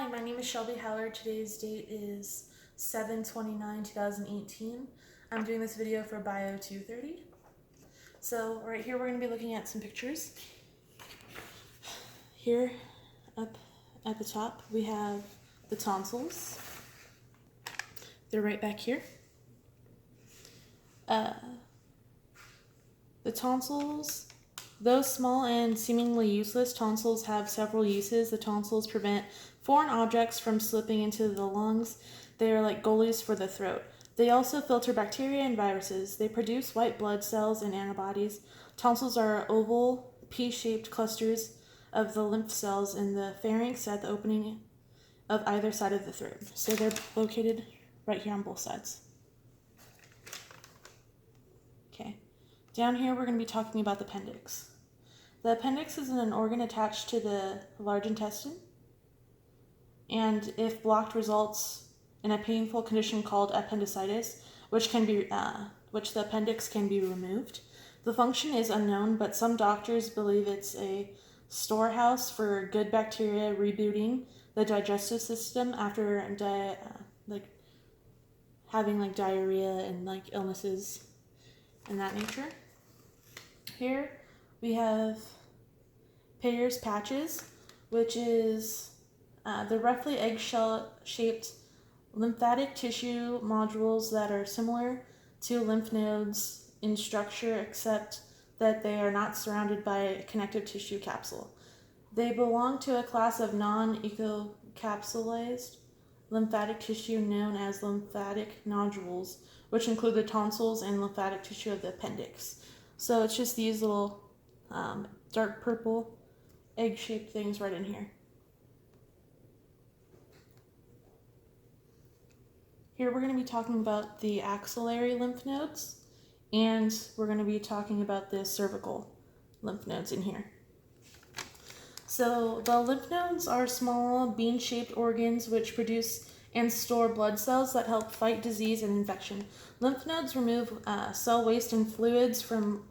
Hi, my name is Shelby Howard. Today's date is 7/29/2018. I'm doing this video for Bio 230. So right here we're going to be looking at some pictures. Here up at the top we have the tonsils. They're right back here. The tonsils, though small and seemingly useless, tonsils have several uses. The tonsils prevent foreign objects from slipping into the lungs. They are like goalies for the throat. They also filter bacteria and viruses. They produce white blood cells and antibodies. Tonsils are oval, pea-shaped clusters of the lymph cells in the pharynx at the opening of either side of the throat. So they're located right here on both sides. Okay. Down here, we're going to be talking about the appendix. The appendix is an organ attached to the large intestine, and if blocked, results in a painful condition called appendicitis, which the appendix can be removed. The function is unknown, but some doctors believe it's a storehouse for good bacteria rebooting the digestive system after having diarrhea and illnesses and that nature. Here we have Peyer's patches, which is the roughly egg-shaped lymphatic tissue nodules that are similar to lymph nodes in structure, except that they are not surrounded by a connective tissue capsule. They belong to a class of non-encapsulated lymphatic tissue known as lymphatic nodules, which include the tonsils and lymphatic tissue of the appendix. So it's just these little dark purple egg-shaped things right in here. Here we're going to be talking about the axillary lymph nodes, and we're going to be talking about the cervical lymph nodes in here. So the lymph nodes are small bean-shaped organs which produce and store blood cells that help fight disease and infection. Lymph nodes remove cell waste and fluids from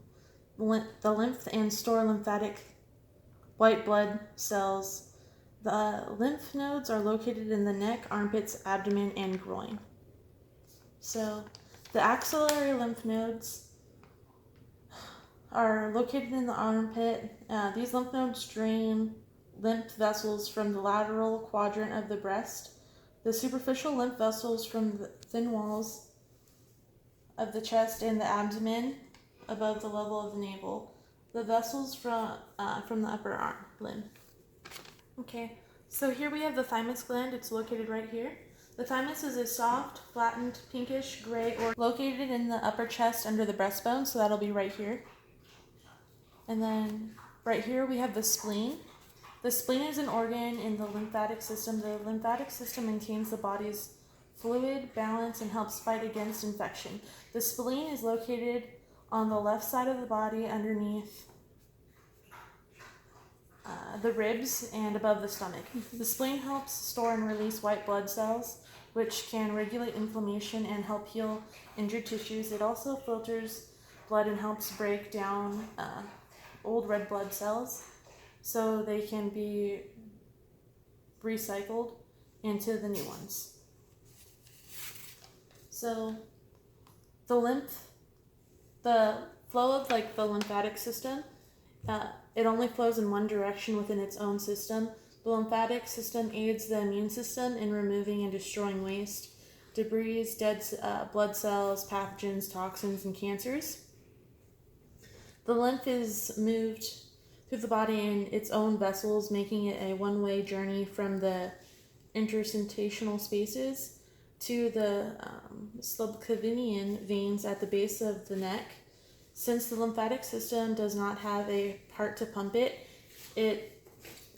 the lymph and store lymphatic white blood cells. The lymph nodes are located in the neck, armpits, abdomen, and groin. So the axillary lymph nodes are located in the armpit. These lymph nodes drain lymph vessels from the lateral quadrant of the breast, the superficial lymph vessels from the thin walls of the chest and the abdomen above the level of the navel, the vessels from the upper arm limb. Okay, so here we have the thymus gland. It's located right here. The thymus is a soft, flattened, pinkish gray organ located in the upper chest under the breastbone, so that'll be right here. And then right here we have the spleen. The spleen is an organ in the lymphatic system. The lymphatic system maintains the body's fluid balance and helps fight against infection. The spleen is located on the left side of the body underneath the ribs and above the stomach. The spleen helps store and release white blood cells, which can regulate inflammation and help heal injured tissues. It also filters blood and helps break down old red blood cells so they can be recycled into the new ones. So the flow of the lymphatic system, it only flows in one direction within its own system. The lymphatic system aids the immune system in removing and destroying waste, debris, dead blood cells, pathogens, toxins, and cancers. The lymph is moved through the body in its own vessels, making it a one-way journey from the interstitial spaces to the subclavian veins at the base of the neck. Since the lymphatic system does not have a part to pump it,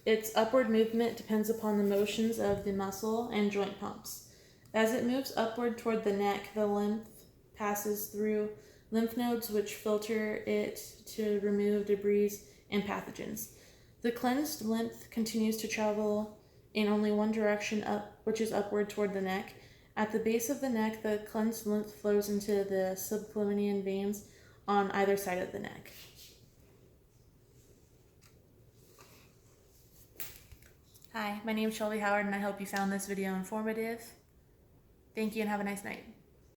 its upward movement depends upon the motions of the muscle and joint pumps. As it moves upward toward the neck, the lymph passes through lymph nodes which filter it to remove debris and pathogens. The cleansed lymph continues to travel in only one direction up, which is upward toward the neck. At the base of the neck, the cleansed lymph flows into the subclavian veins on either side of the neck. Hi, my name is Shelby Howard and I hope you found this video informative. Thank you and have a nice night.